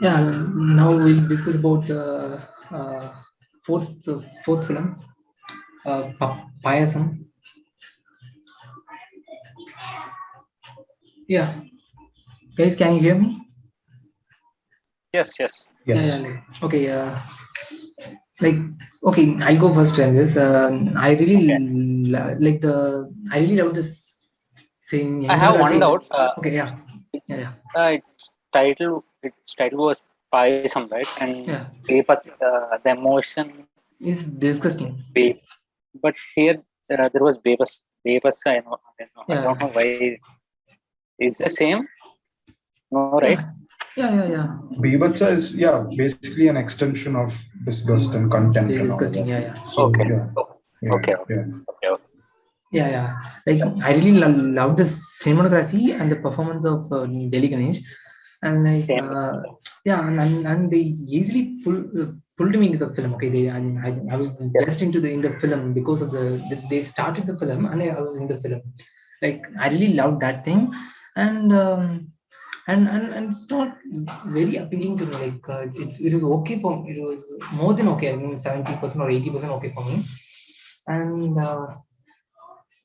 Yeah, now we'll discuss about the uh, fourth film, Payasam. Yeah, guys, can you hear me? Yes, yes. Yeah, yeah. Yes. Okay. Like, okay, I'll go first in this. I really Okay. like the. I really love this scene. I have Cinematography. one doubt. Okay, yeah, It, yeah, yeah, its title was Paisam, right? And yeah. the emotion, It's disgusting. babe. But here there was Bebas. Bebas, I Yeah, don't know why. Is the same? No, right? yeah, yeah, yeah, yeah. Bibhatsa is, yeah, basically an extension of disgust and contempt and all of Disgusting. that. Yeah, yeah. So, Okay. yeah, yeah, Okay. yeah. Okay. Okay. Yeah, yeah. Like I really love the cinematography and the performance of Delhi Ganesh, and like Same. yeah, and they easily pulled me into the film. Okay, I was just Yes. into the in the film because of they started the film and I was in the film. Like I really loved that thing, and and it's not very appealing to me. Like it is okay for it was more than okay. I mean 70% or 80% okay for me, and.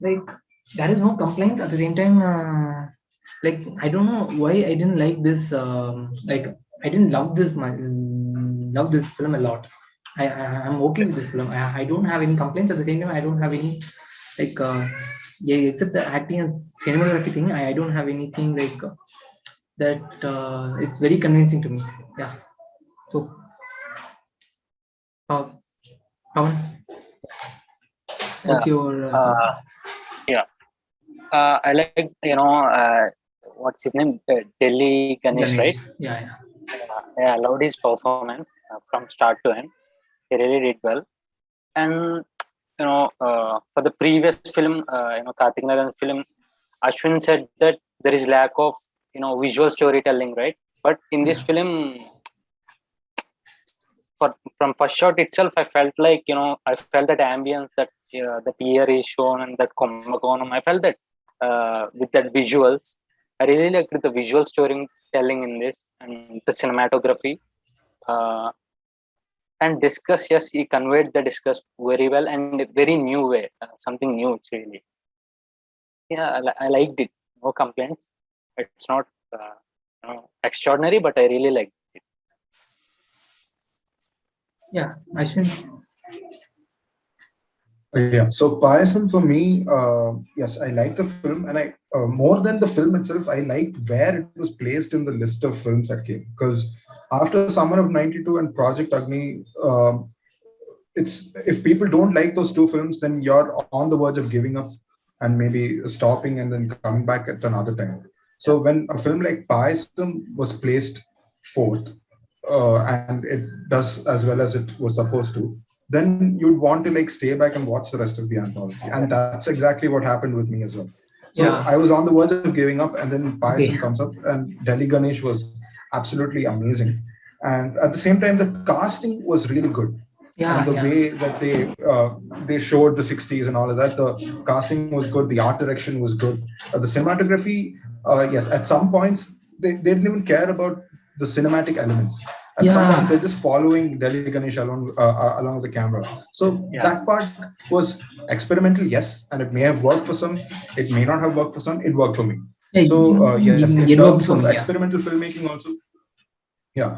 Like there is no complaint at the same time like I don't know why I didn't like this like I didn't love this film a lot. I'm okay with this film. I don't have any complaints. At the same time I don't have any like yeah, except the acting and cinematography thing. I don't have anything like that it's very convincing to me. Yeah, so uh, Pavan, Yeah. what's your thought? Uh, yeah. I like what's his name? Delhi Ganesh, right? Ganesh, yeah, yeah, Yeah, I loved his performance from start to end. He really did well. And for the previous film, Kartik Naran's film, Ashwin said that there is lack of visual storytelling, right? But in this yeah, film, from first shot itself, I felt like I felt that ambience that the pier is shown and that Kumbakonam. I felt that with that visuals, I really liked the visual storytelling in this and the cinematography. Uh, and discuss, yes, he conveyed the discuss very well and very new way, something new. It's really, yeah, I liked it. No complaints. It's not extraordinary, but I really liked it. yeah. Ashwin. Yeah. So Payasam for me, yes, I like the film, and I more than the film itself, I liked where it was placed in the list of films that came. Because after Summer of '92 and Project Agni, it's if people don't like those two films, then you're on the verge of giving up and maybe stopping and then coming back at another time. So Yeah. when a film like Payasam was placed fourth, and it does as well as it was supposed to, then you'd want to like stay back and watch the rest of the anthology. And Yes. that's exactly what happened with me as well. So I Yeah. was on the verge of giving up, and then Payasam Okay. comes up, and Delhi Ganesh was absolutely amazing. And at the same time, the casting was really good, and Yeah. the Yeah. way that they showed the 60s and all of that, the casting was good, the art direction was good, the cinematography, yes, at some points they didn't even care about the cinematic elements. At some points Yeah. they're just following Delhi Ganesh along with the camera. So Yeah. that part was experimental, yes, and it may have worked for some, it may not have worked for some, it worked for me. Yeah. So yes, in It terms worked of for me. Yeah. experimental filmmaking also, yeah,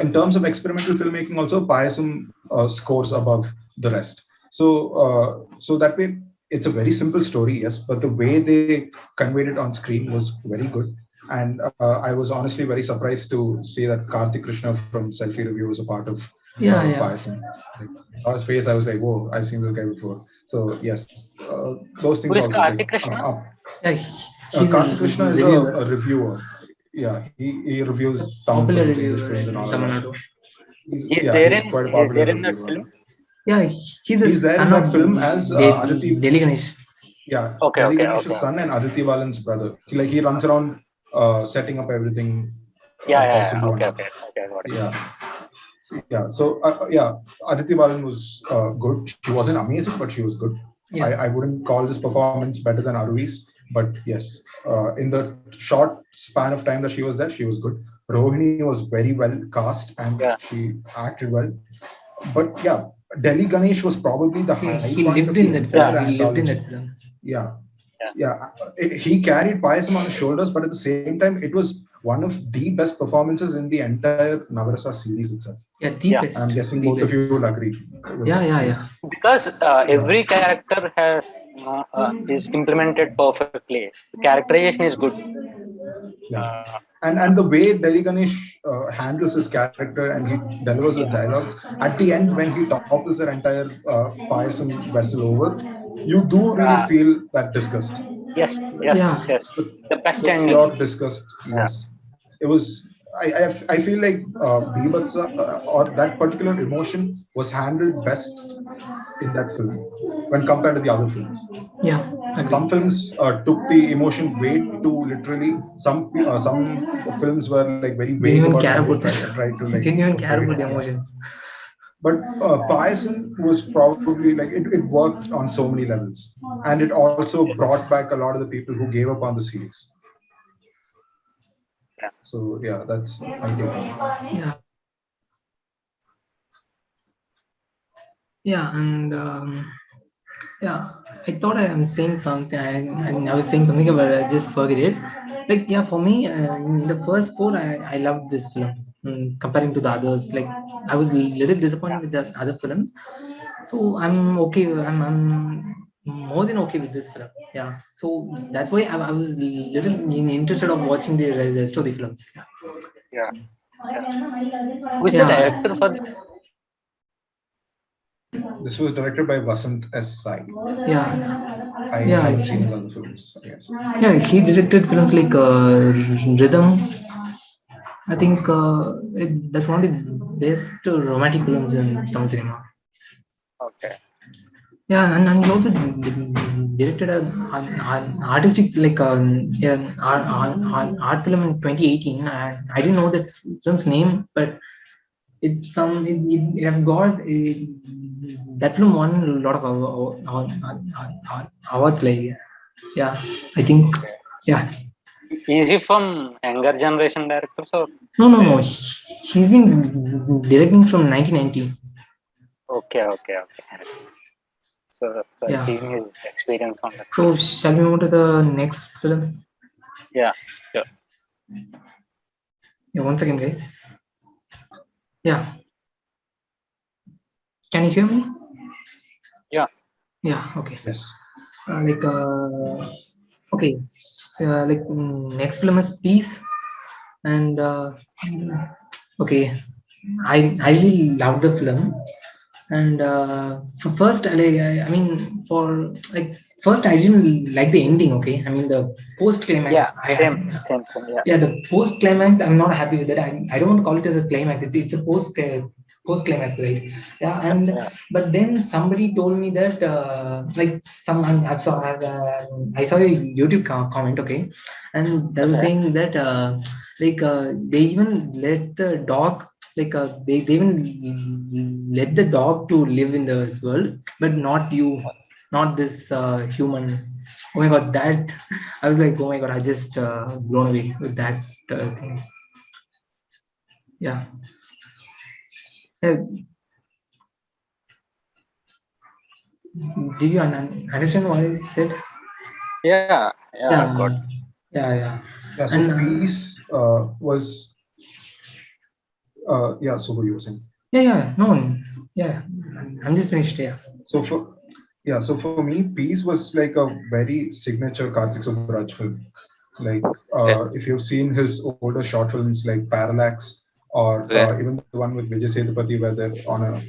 in terms of experimental filmmaking, also Payasam scores above the rest. So that way, it's a very simple story, yes, but the way they conveyed it on screen was very good. And I was honestly very surprised to see that Karthik Krishna from Selfie Review was a part of Yeah. Yeah. Payasam. Like, on his face, I was like, "Whoa, I've seen this guy before." So yes, those things Who is also like Kartik Krishna? Yeah. He's a Karthik Krishna is a reviewer, reviewer. Yeah, he a reviews Tamil popular films, English reviewer films, and in all of Tamil that. Nadu. He's quite a He's popular there in that reviewer. film. Yeah. He's a He's there in son of that film as Aditi. Delhi Ganesh. Yeah, Okay, Delhi okay, Ganesh's okay. son and Aditi Balan's brother. He runs around setting up everything Yeah, for yeah, yeah. Subbu and Okay, all. okay, okay. I got it. Yeah, yeah. So yeah, Aditi Balan was good. She wasn't amazing, but she was good. Yeah. I wouldn't call this performance better than Aruvi's, But yes, in the short span of time that she was there, she was good. Rohini was very well cast and Yeah. she acted well. But yeah, Delhi Ganesh was probably the high He point of lived the in that entire film. He lived in anthology. that film. Yeah, Yeah. yeah. He carried Payasam on his shoulders, but at the same time, it was one of the best performances in the entire Navarasa series itself. Yeah, the Yeah. And I'm best, guessing the both of best. you will agree with Yeah, that. yeah, yeah, Yes. Because Yeah. every character has, is implemented perfectly. The characterization is good. Yeah. Uh, And the way Delhi Ganesh handles his character and he delivers his yeah. dialogues at the end when he topples their entire Payasam vessel over, you do really Yeah. feel that disgust. Yes. Yes. yeah, Yes. the, The best the ending. pure disgust. Yeah. Yes, it was. I feel like Bibhatsa or that particular emotion was handled best in that film when compared to the other films. yeah. Some Agree. films took the emotion way too literally. Some films were like very vague Didn't about even it and care they about that. tried to like Didn't even portray care it. about the Yeah, emotions. but Payasam was probably like it worked on so many levels, and it also brought back a lot of the people who gave up on the series. Yeah. So yeah, that's my take on it. Yeah, yeah, and yeah, I thought I am saying something. I was saying something, but I just forget it. Like, yeah, for me, in the first four, I loved this film comparing to the others. Like, I was a little disappointed with the other films, so I'm okay. I'm more than okay with this film. Yeah, so that's why I was little interested of watching the rest of the films. Yeah. Yeah. Who is the Yeah, director for this? This was directed by Vasant S. Sai. yeah, I yeah. haven't seen his other films. Yes. Yeah, he directed films like Rhythm. I think that's one of the best romantic films in Tamil cinema. Okay. Yeah, and he also directed an artistic like yeah, art film in 2018. I didn't know that film's name, but it's some it have got that film won a lot of awards. Like yeah, I think Okay. yeah. Is he from younger generation directors or? No. He's been directing from 1990. Okay. Okay. Okay. So I've Yeah. seen his experience on that film. So shall we move to the next film? Yeah. Sure. Yeah, one second, guys. Yeah, can you hear me? Yeah. Yeah, okay. Yes. Like, okay. So, like, next film is Peace, and okay, I really love the film, and for first, I mean, for like first, I didn't like the ending. Okay, I mean the post Yeah. climax. Same. Yeah. Yeah, the post climax, I'm not happy with it. I don't want to call it as a climax. It's a post climax, right? Yeah, and Yeah. but then somebody told me that like I saw a YouTube comment, okay, and they were Okay. saying that like they even let the dog like they even let the dog to live in this world, but not you, not this human. Oh my god, that I was like, oh my god, I just blown away with that thing. Yeah. Uh, did you understand what I said? Yeah. Yeah. I've got. Yeah, yeah. Yeah. So And Peace was yeah. So what you were saying. yeah. No, yeah. I'm just finished. Yeah. So for yeah. So for me, Peace was like a very signature Karthik Subbaraj film. Like Okay. if you've seen his older short films like Parallax or Okay. even the one with Vijay Sethupathi where they're on a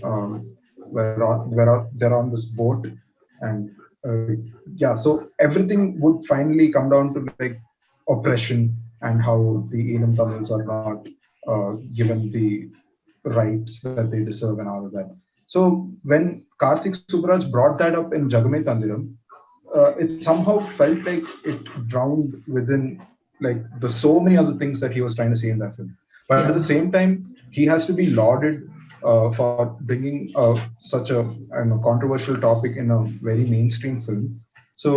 they're on this boat and yeah, so everything would finally come down to like oppression and how the Elam Tamils are not given the rights that they deserve and all of that. So when Karthik Subraj brought that up in Jagame Tandiram, it somehow felt like it drowned within like the so many other things that he was trying to say in that film. But at the Yeah. same time, he has to be lauded for bringing such a I don't know, controversial topic in a very mainstream film. So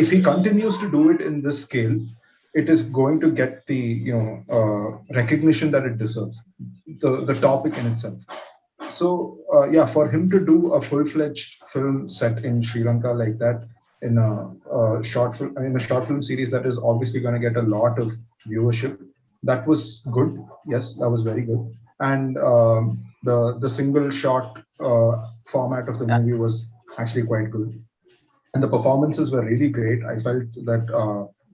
if he continues to do it in this scale, it is going to get the recognition that it deserves. The topic in itself. So yeah, for him to do a full-fledged film set in Sri Lanka like that in a short film series that is obviously going to get a lot of viewership, that was good. Yes, that was very good. And the single shot format of the movie was actually quite good, and the performances were really great. I felt that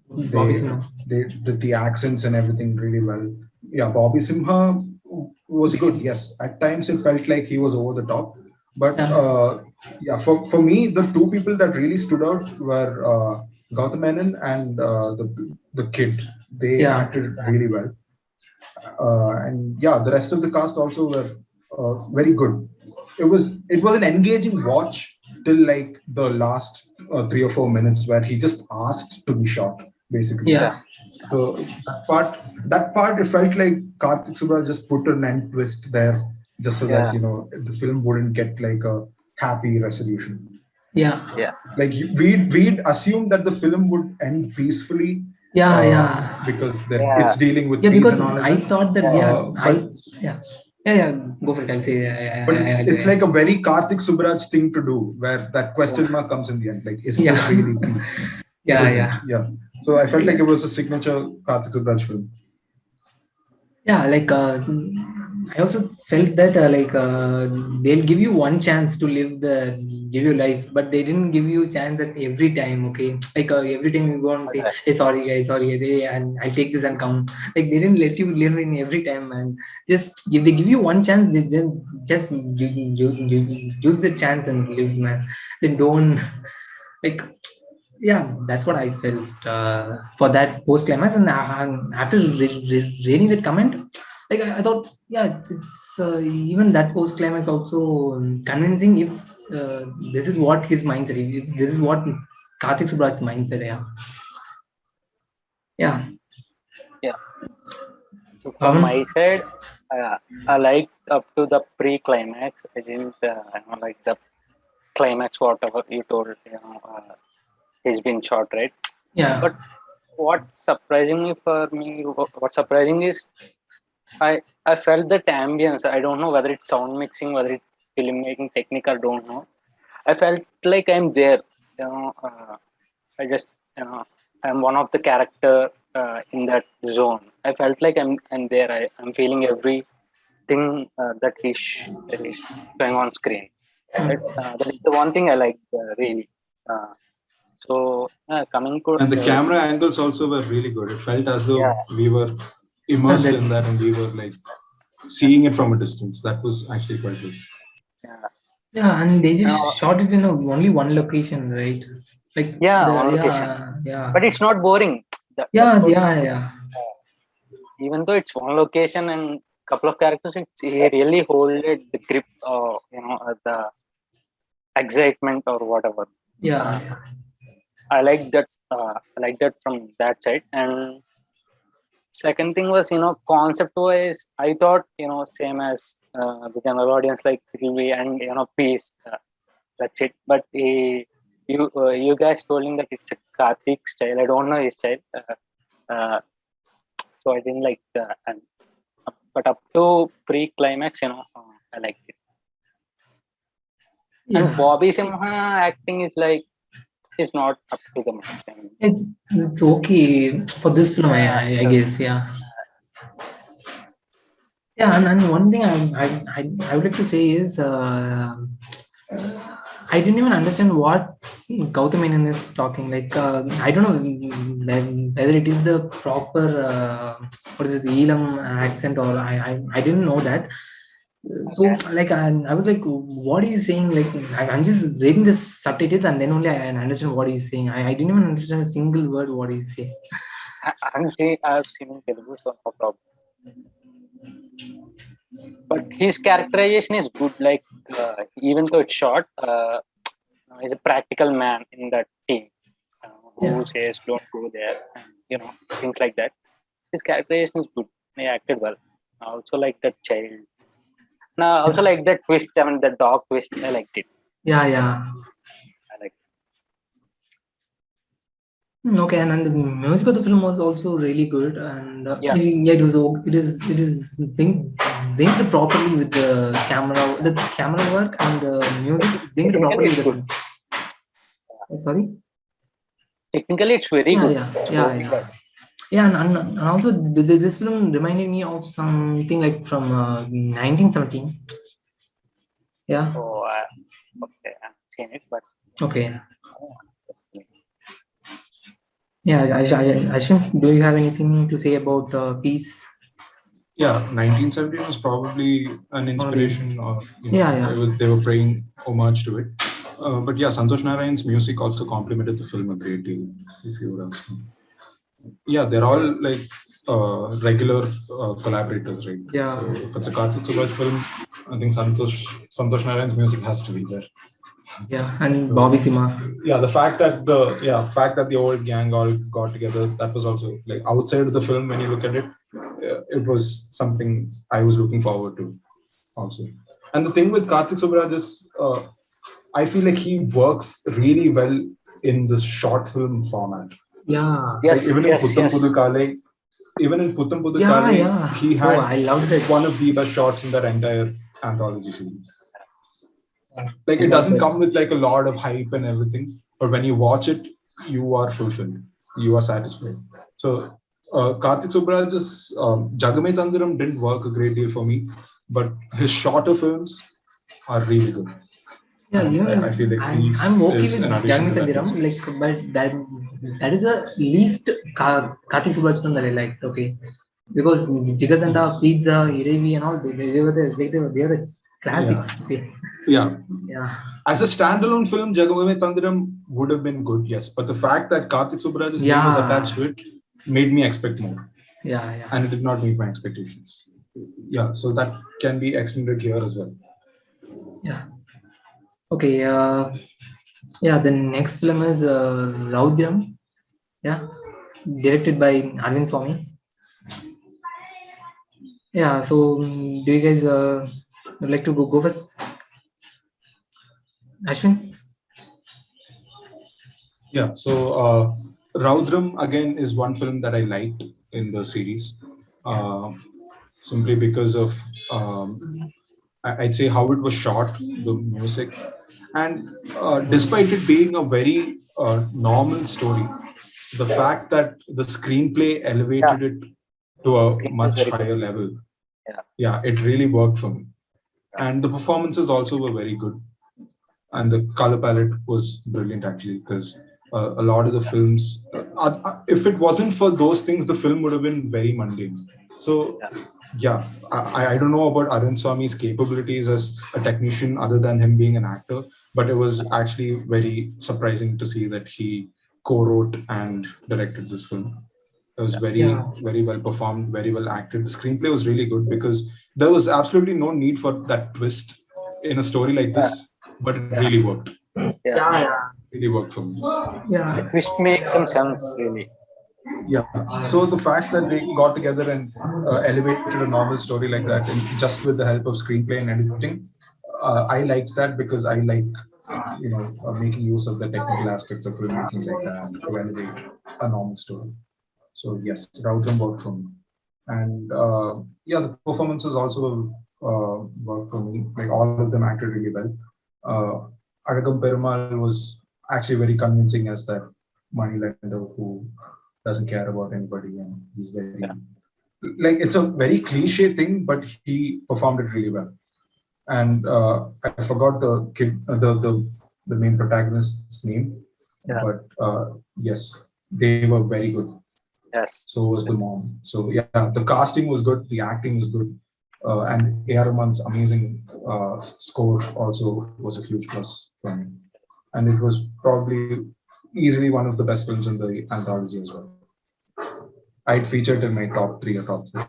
Bobby they Simha. they did the accents and everything really well. Yeah, Bobby Simha was good. Yes, at times it felt like he was over the top, but Yeah, yeah, for me, the two people that really stood out were Gautam Menon and the kid. They yeah, acted really well, and yeah, the rest of the cast also were very good. It was an engaging watch till like the last 3 or 4 minutes where he just asked to be shot, basically. Yeah, yeah, So that part, it felt like Karthik Subra just put an end twist there, just so that yeah, the film wouldn't get like a happy resolution. yeah, yeah, Like we'd assumed that the film would end peacefully, yeah, yeah. because it's yeah, dealing with Yeah, peace because and all of I that. thought that, yeah, yeah, But yeah, yeah, yeah. Go for it. I'll say, but it's I'll it's say, like a very Karthik Subraj thing to do, where that yeah, question mark comes in the end. Like, is yeah, this really peace? It yeah, isn't. yeah, Yeah. So I felt like yeah. it was a signature Karthik Subraj film. Yeah, like I also felt that they'll give you one chance to give your life, but they didn't give you a chance at every time. Okay, like every time you go and say, alright, "Hey, sorry, guys, hey, and I'll take this and come." Like they didn't let you live in every time, and just if they give you one chance, then just you use the chance and live, man. Then don't like yeah, that's what I felt for that post climax. And after reading that comment, like I thought, yeah, it's even that post climax also convincing. If this is what his mindset, if this is what Karthik Subraj's mindset, yeah, yeah, yeah. So from Pavan, my side, I liked up to the pre-climax. I didn't, like the climax, whatever you told. He's been shot, right? yeah, But what's surprising me for me, what's surprising is I felt that ambience. I don't know whether it's sound mixing, whether it's filmmaking technique. I don't know. I felt like I'm there. You know, I just I'm one of the character in that zone. I felt like I'm there. I'm feeling everything that is showing on screen. That is the one thing I like really. Uh, coming to And the camera angles also were really good. It felt as yeah, though we were immersed that, in that and we were like seeing it from a distance. That was actually quite good. yeah, yeah, and they you just know, shot it in only one location, right? Like yeah, the on location. yeah, But it's not boring. That's yeah, what. yeah, yeah, Uh, Even though it's one location and couple of characters, it's he really holded the grip. The excitement or whatever. yeah, Uh, I like that. I like that from that side. And second thing was, concept wise, I thought, same as the general audience, like it will be and peace. That's it. But you guys told him that it's a Karthik style. I don't know his style. Uh, so I didn't like the and but up to pre-climax, I liked it. And yeah. Bobby Simha acting is like is not up to the mark. I mean, It's okay for this film, yeah, I guess. Yeah, yeah. And one thing I would like to say is I didn't even understand what Gautam Menon is talking. Like I don't know whether it is the proper what is it, Elam accent, or I didn't know that. So okay. like I was like, what is he saying? Like I'm just reading the subtitles and then only I understand what he's saying. I didn't even understand a single word what he's saying. I've seen in Telugu, so no problem. But his characterization is good. Like even though it's short, he's a practical man in that team Yeah. who says don't go there, and things like that. His characterization is good. He acted well. I also like that child. Now, I also Yeah, like that twist. I mean, the dog twist. I liked it. yeah, yeah. I like. Okay, and then the music of the film was also really good, and Yeah, yeah, it is synced properly with the camera work and the music is synced technically properly with it's the good. film. Sorry. Technically, it's very Yeah, good. yeah, yeah, Scoring yeah. wise. Yeah, and also this film reminded me of something like from 1917. Yeah. So, okay, I've seen it, but Okay. oh, Yeah, Ashwin, do you have anything to say about Peace? Yeah, 1917 was probably an One of the inspiration, or yeah, yeah, they were paying homage to it. But yeah, Santosh Narayan's music also complemented the film a great deal, if you would ask me. Yeah, they're all like regular collaborators, right? yeah, So if it's a Karthik Subhash film, I think Santosh Narayan's music has to be there. yeah, and Bobby So Sima. yeah, fact that the old gang all got together, that was also like outside of the film. When you look at it, it was something I was looking forward to also. And the thing with Karthik Subbaraj is, I feel like he works really well in this short film format. Yeah, Like yes, yes, yes. Even in Putham Pudu yeah, Kale, yeah. he Oh, had I loved it. one of the best shots in that entire anthology series. Like I it loved doesn't it. come with like a lot of hype and everything, but when you watch it, you are fulfilled, you are satisfied. So Karthik Subbaraj's Jagame Tandiram didn't work a great deal for me, but his shorter films are really good, Yeah, and even I feel like I'm Peace okay is with an addition to that Jagmeet list. like, but that is the least Karthik Subraj film that I liked. Okay, because Jigadanda, Yes. Pizza, Iravi, and all they were the Yeah, classics. Okay, yeah. yeah, As a standalone film, Jagame Tandiram would have been good, yes, but the fact that Karthik Subbaraj's name was attached yeah, to it made me expect more, yeah, yeah, and it did not meet my expectations. Yeah, so that can be extended here as well. yeah. Okay, yeah. The next film is Raudram. Yeah, directed by Arvind Swamy. Yeah. So, do you guys would like to go first, Ashwin? Yeah, so Raudram again is one film that I liked in the series, uh, simply because of I'd say how it was shot, the music, and despite it being a very normal story, the fact that the screenplay Yeah, elevated it to a screenplay is much very good. higher level. Yeah, Yeah, it really worked for me, yeah, and the performances also were very good, and the color palette was brilliant actually, because a lot of the films, if it wasn't for those things, the film would have been very mundane. So yeah, yeah, I don't know about Arun Swami's capabilities as a technician other than him being an actor, but it was actually very surprising to see that he co-wrote and directed this film. It was Yeah, very well performed, very well acted. The screenplay was really good because there was absolutely no need for that twist in a story like yeah, this, but it yeah, really worked. yeah. yeah, yeah, Really worked for me. The yeah, twist makes some sense, really. Yeah. So the fact that they got together and elevated a normal story like that, and just with the help of screenplay and editing, I liked that because I like making use of the technical aspects of filmmaking like that to elevate a normal story. So yes, Rautam worked for me, and yeah, the performances also worked for me. Like all of them acted really well. Aragam Perumal was actually very convincing as that money lender who doesn't care about anybody, and he's very Yeah, like it's a very cliche thing, but he performed it really well. And I forgot the kid, the main protagonist's name, yeah, but yes, they were very good. yes, So was the mom. So yeah, the casting was good, the acting was good, and A.R. Rahman's amazing score also was a huge plus for me. And it was probably easily one of the best films in the anthology as well. I'd featured in my top three or top four.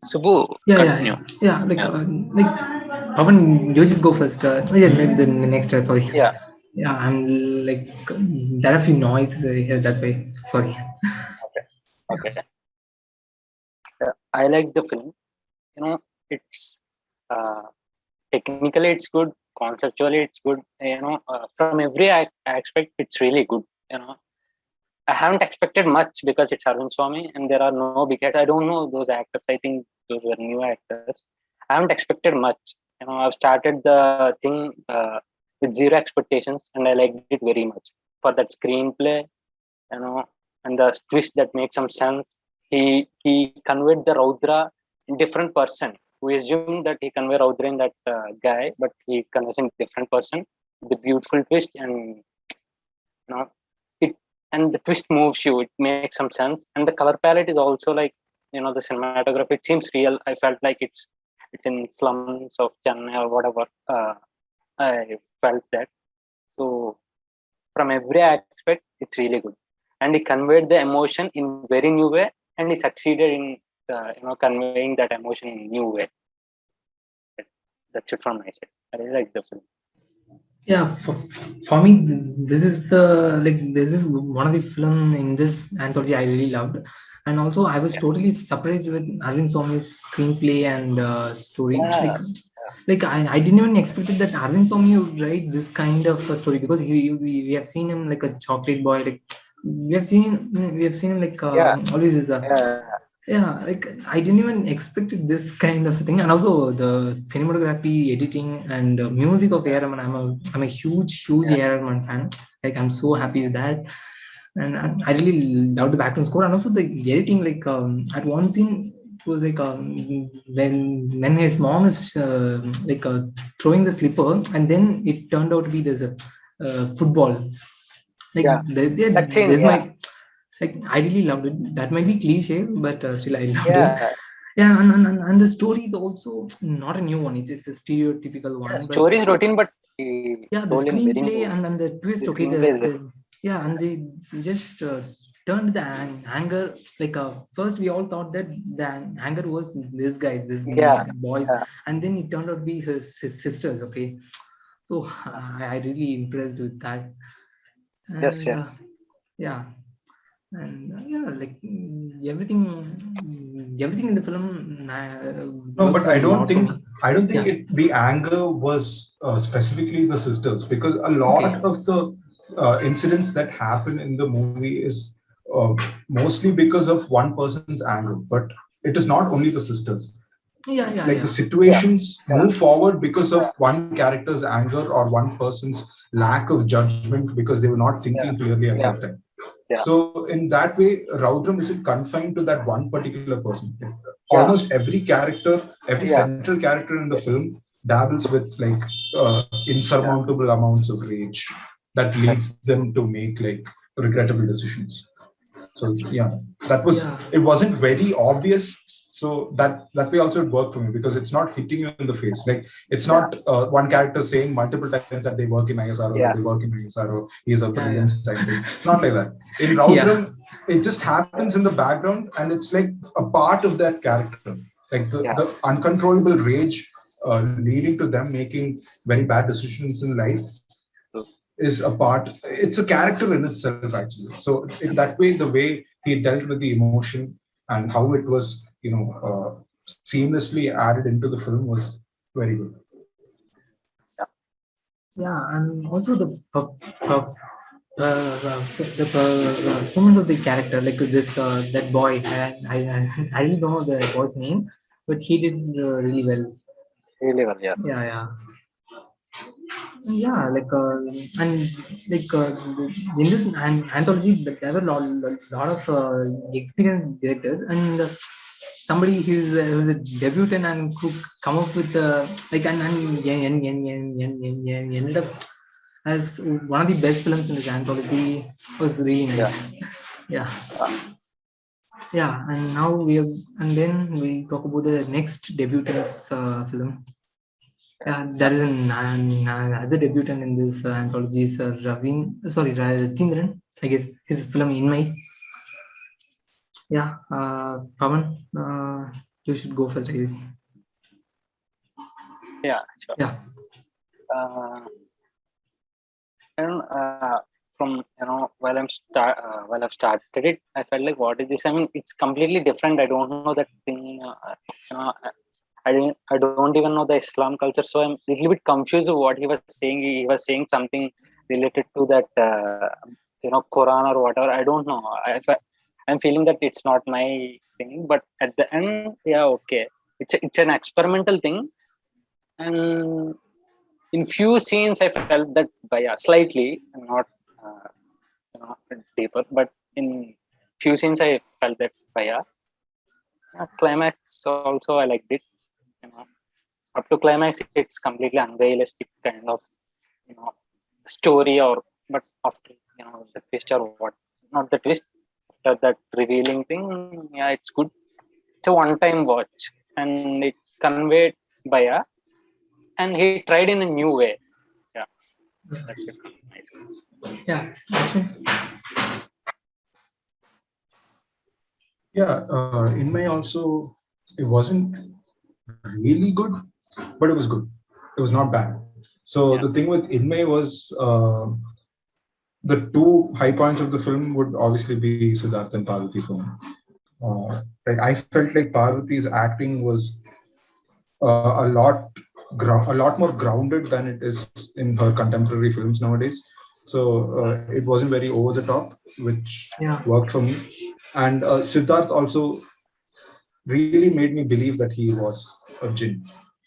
Subbu, yeah, yeah, continue. yeah, yeah. Yeah, Like, Pavan, you just go first. Yeah, the next. Sorry. yeah, Yeah, I'm like there are a few noise here. That's why. Sorry. okay, okay. I like the film. You know, it's uh, technically it's good, conceptually it's good. From every aspect, it's really good. I haven't expected much because it's Arvind Swamy and there are no big actors. I don't know those actors. I think those were new actors. I haven't expected much. I've started the thing with zero expectations and I liked it very much. For that screenplay, and the twist that makes some sense. He conveyed the Raudra in different person. We assume that he conveyed Raudra in that guy, but he conveys in different person. The beautiful twist and it and the twist moves you. It makes some sense, and the color palette is also like the cinematography. It seems real. I felt like it's in slums of Chennai or whatever. I felt that. So from every aspect, it's really good, and he conveyed the emotion in very new way, and he succeeded in conveying that emotion in a new way. That's it from my side. I really like the film. Yeah, for me, this is one of the film in this anthology I really loved, and also I was totally surprised with Arvind Swamy's screenplay and story. Yeah, I didn't even expected that Arvind Swamy would write this kind of a story, because we have seen him like a chocolate boy. Like we have seen him like yeah, always is a yeah, yeah, like I didn't even expect this kind of thing. And also the cinematography, editing, and music of A.R. Rahman. I'm a huge yeah, A.R. Rahman fan. Like I'm so happy with that, and I really love the background score and also the editing. Like at one scene, it was like when his mom is throwing the slipper, and then it turned out to be there's a football. Like yeah. That scene, there's yeah, my like I really loved it. That might be cliche, but still I loved it. yeah, Yeah, and the story is also not a new one. It's a stereotypical yeah. one, but Story is routine, but he yeah, the told in very screenplay new. and the twist. The Okay, screenplay is very. yeah, and they just turned the anger. Like first we all thought that the anger was this guys, this Yeah, boys, yeah. and then it turned out to be his sisters. Okay, so I really impressed with that, Yes, and yes. yeah, and yeah, like everything in the film No, worked but a lot for me. I don't think Yeah. it the anger was specifically the sisters, because a Okay. lot of the incidents that happen in the movie is mostly because of one person's anger, but it is not only the sisters. Yeah, yeah, Like the yeah, Yeah, situations yeah, move forward because of one character's anger or one person's lack of judgment because they were not thinking yeah, clearly at yeah, that time. yeah, So in that way, Raudram isn't confined to that one particular person. yeah, Almost every character, every yeah. central character in the Yes, film dabbles with like yeah. insurmountable amounts of rage that That's leads them to make like regrettable decisions. So that's yeah, that was yeah, it wasn't very obvious. So that way also it worked for me because it's not hitting you in the face. Like it's yeah, not one character saying multiple times that they work in ISRO, that yeah, they work in ISRO. He's a yeah, brilliant yeah, scientist. It's not like that. In yeah, Raudram, it just happens in the background and it's like a part of that character. Like yeah, the uncontrollable rage leading to them making very bad decisions in life true. is a part, it's a character in itself actually. So in that way, the way he dealt with the emotion and how it was seamlessly added into the film was very good. Yeah, yeah, and also performance of the character, like this that boy. I really don't know the boy's name, but he did really well. really well. Yeah, Yeah, yeah. Yeah, and in this anthology, there were lot of experienced directors, and somebody who's a debutant and who come up with and ended up as one of the best films in this anthology was really yeah, nice. Yeah, yeah, yeah, and now we have, and then we talk about the next debutant's film. Yeah, yeah. there is another debutant in this anthology is Ratindran. I guess his film In My. Yeah, Pavan, you should go first, I guess. Yeah, sure. Yeah, Uh, and from while I've started it, I felt like, what is this? I mean, it's completely different. I don't know that thing. You know, I don't even know the Islam culture, so I'm a little bit confused of what he was saying. He was saying something related to that, Quran or whatever. I don't know. I'm feeling that it's not my thing, but at the end, yeah, okay. It's an experimental thing, and in few scenes I felt that, by slightly, not uh, deeper, but in few scenes I felt that, by climax also I liked it. You know, up to climax it's completely unrealistic kind of, you know story, or but after, the twist or what, not the twist, after that revealing thing, yeah, it's good. It's a one time watch, and it conveyed by and he tried in a new way. Yeah, that's it. Nice. Yeah. Yeah, in my also, it wasn't really good, but it was good. It was not bad. So Yeah, the thing with Inmay was the two high points of the film would obviously be Siddharth and Parvati for me. Like I felt like Parvati's acting was a lot more grounded than it is in her contemporary films nowadays. So it wasn't very over the top, which Yeah. worked for me. And Siddharth also really made me believe that he was a jinn,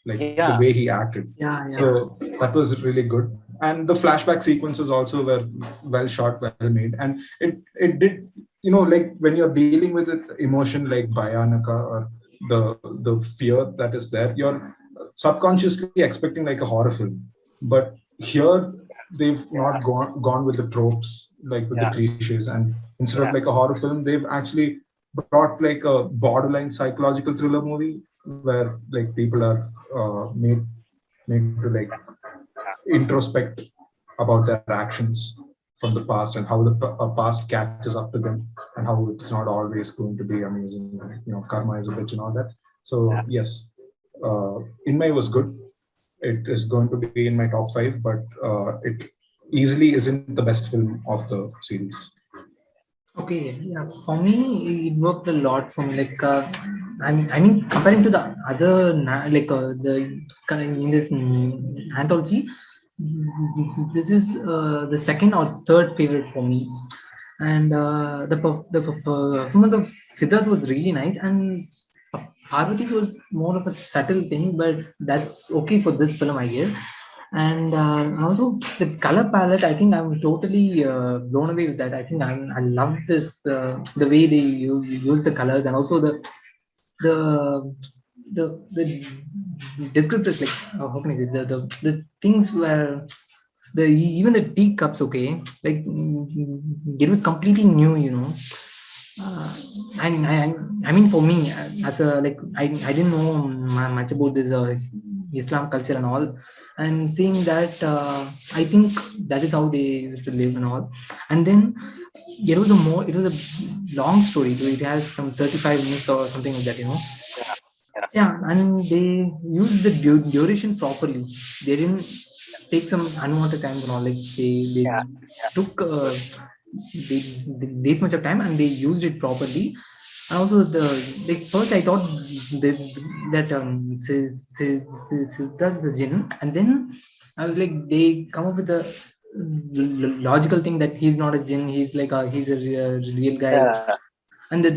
like the yeah, way he acted. Yeah. Yeah. So that was really good. And the flashback sequences also were well shot, well made, and it did, like when you're dealing with an emotion like Bhayanaka or the fear that is there, you're subconsciously expecting like a horror film. But here they've not gone with the tropes, like with the yeah, cliches, and instead of yeah, like a horror film, they've actually brought like a borderline psychological thriller movie where like people are made to like introspect about their actions from the past and how the past catches up to them and how it's not always going to be amazing. Karma is a bitch and all that. So yeah. yes, Inmay was good. It is going to be in my top five, but it easily isn't the best film of the series. Okay, yeah. For me, it worked a lot for me. Like, I mean, comparing to the other, the in this anthology, this is the second or third favorite for me. And the performance of Siddharth was really nice, and Parvati was more of a subtle thing, but that's okay for this film, I guess. And also the color palette, I think I'm totally blown away with that. I think I love this, the way they use the colors, and also the the descriptors, like, how can I say, the things where the even the teacups, okay, like, it was completely new. uh, I mean, for me, as a, like, I didn't know much about this Islam culture and all, and seeing that, I think that is how they used to live and all. And then it was a long story. So it has some 35 minutes or something like that. Yeah, yeah, Yeah, and they used the duration properly. They didn't take some unwanted time and all. Like, they yeah, took they, this much of time, and they used it properly. And also, like, first I thought that that's the jinn, and then I was like, they come up with a logical thing that he's not a jinn, he's a real guy. yeah. And the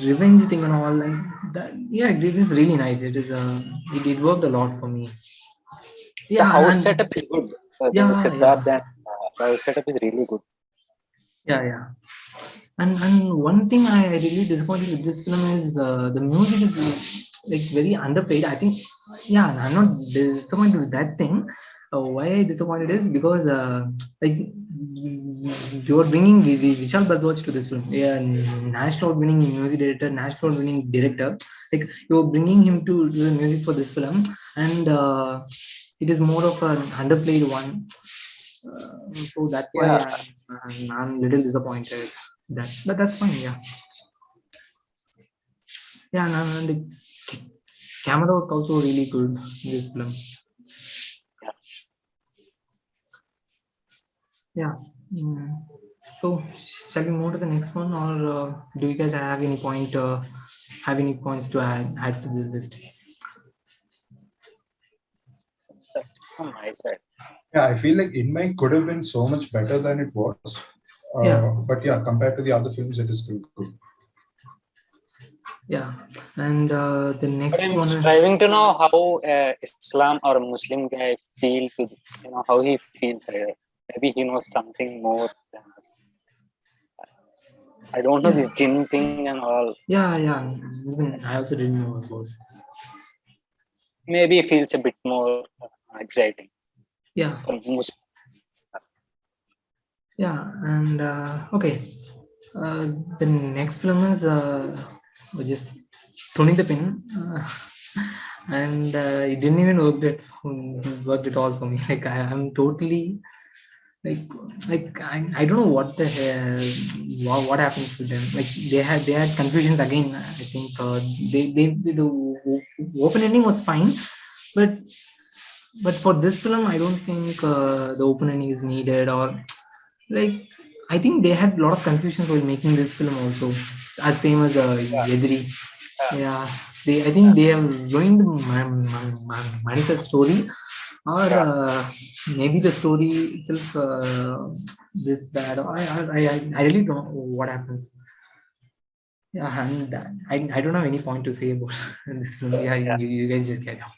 revenge thing and all, and that, yeah, it is really nice. It worked a lot for me. The Yeah. house And setup is good. The yeah, Siddharth yeah, and the house setup is really good. yeah. And one thing I really disappointed with this film is the music is, like, very underplayed. I think, yeah, I'm not disappointed with that thing. Why I disappointed is because, like, you're bringing Vishal Bhardwaj to this film. Yeah, national winning music director, national winning director. Like, you're bringing him to do the music for this film, and it is more of an underplayed one. So that's why Yeah, I'm a little disappointed. But that's fine. Yeah, yeah. And the camera work also really good in this film. yeah. Yeah. Mm. So shall we move to the next one, or do you guys have any points to add to the list? from my side. Yeah, I feel like In My could have been so much better than it was. Yeah, But yeah, compared to the other films, it is still good. yeah. And the But next I'm one, striving to know how Islam or a Muslim guy feel to, how he feels. Maybe he knows something more than us. I don't know yeah, this jinn thing and all. yeah, yeah. Even I also didn't know about. Maybe he feels a bit more exciting Yeah, for Muslim. yeah. And okay, uh, the next film is which is Tony the Pin, and it didn't even worked at all for me. Like I'm totally like I don't know what the hell what happens to them. Like they had confusions again. I think the open ending was fine, but for this film I don't think the open ending is needed, or like I think they had a lot of confusion while making this film also, as same as Yeah, Yedri. yeah, Yeah, I think they have ruined Manika's story, or yeah. maybe the story itself this bad. I really don't know what happens. Yeah, and I don't have any point to say about this film. Yeah, Yeah. you guys just carry on.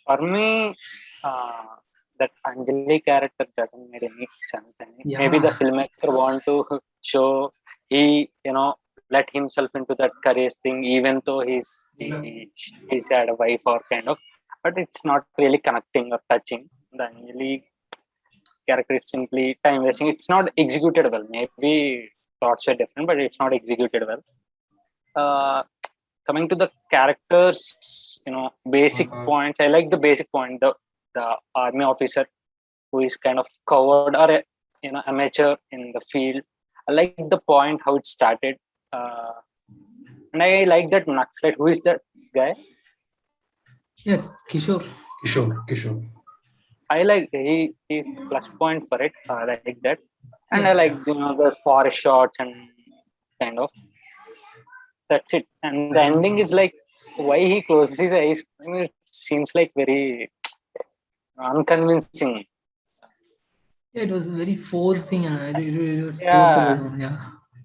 For me, uh, that Anjali character doesn't make any sense. Maybe the Yeah, filmmaker want to show he, let himself into that courage thing, even though he's had a wife or kind of, but it's not really connecting or touching. The Anjali character is simply time wasting. It's not executed well. Maybe thoughts were different, but it's not executed well. Uh, Coming to the characters, basic points. I like the basic point. The army officer who is kind of covered or a, amateur in the field. I like the point how it started, uh, and I like that Naxalite. Who is that guy? yeah, Kishore. Kishore. I like he's the plus point for it. I like that, and I Yeah, like the forest shots and kind of that's it. And the ending is like why he closes his eyes. I mean, it seems like very unconvincing. yeah. It was very forcing. It was Yeah, forcible. Yeah,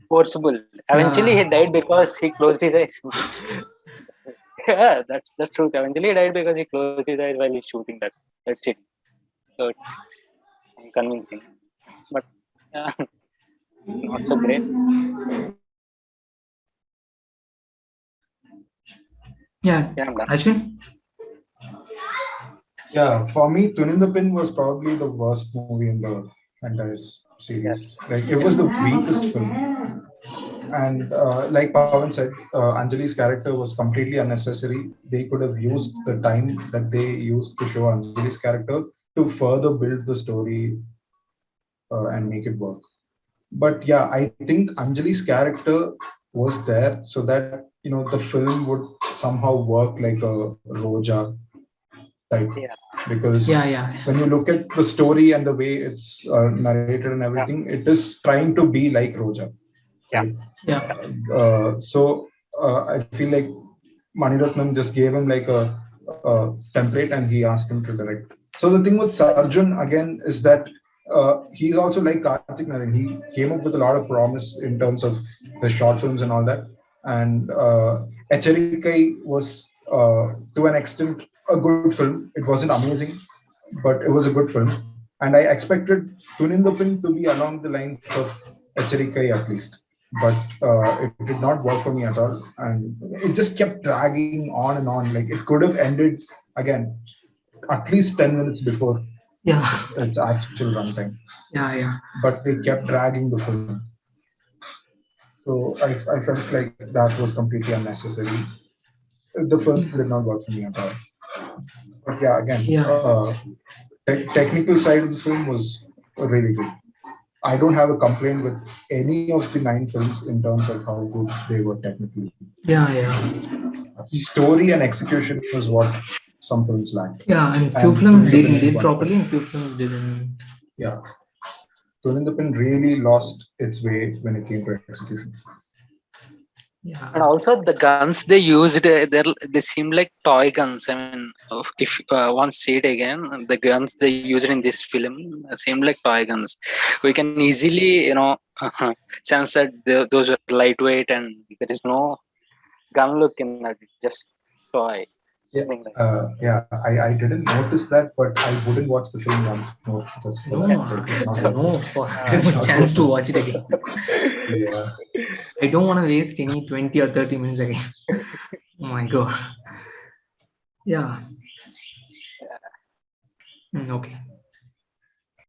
forcible. Eventually, he yeah, died because he closed his eyes. Yeah, that's the truth. Eventually, he died because he closed his eyes while he's shooting that. That's it. So it's convincing, but yeah, not so great. yeah. Yeah, I'm done. Ashwin. Yeah, for me, Tunindapin was probably the worst movie in the entire series. Yes. Like, it was the weakest film. And like Pavan said, Anjali's character was completely unnecessary. They could have used the time that they used to show Anjali's character to further build the story and make it work. But yeah, I think Anjali's character was there so that the film would somehow work like a Roja type, Yeah, because Yeah, yeah, when you look at the story and the way it's narrated and yeah, everything, it is trying to be like Roja, yeah, right? yeah, So I feel like Maniratnam just gave him like a template and he asked him to direct. So the thing with Sarjun again is that he's also like Karthik Narayan. He came up with a lot of promise in terms of the short films and all that. And Echarikai was to an extent a good film. It wasn't amazing, but it was a good film. And I expected Tunindapin to be along the lines of Echarikai at least, but it did not work for me at all, and it just kept dragging on and on. Like, it could have ended again at least 10 minutes before yeah, its actual runtime, yeah, yeah, but they kept dragging the film. So I felt like that was completely unnecessary. The film did not work for me at all. But yeah, again, yeah, technical side of the film was really good. I don't have a complaint with any of the 9 films in terms of how good they were technically. yeah, yeah. Story and execution was what some films lacked, Yeah, and few and films Tunindapin is did one of them. properly, and few films didn't. Yeah, Tunindapin really lost its way when it came to execution. Yeah. And also the guns they used, they seem like toy guns. I mean, if once see it again, the guns they used in this film seem like toy guns. We can easily, sense that those were lightweight and there is no gun look in that. It's just toy, Yeah, something like that. I didn't notice that, but I wouldn't watch the film once more just for that. No, Like, it's not I worth it. know for It's no not chance worth to it. watch it again. Yeah. I don't want to waste any 20 or 30 minutes again. Oh my god. Yeah. Okay.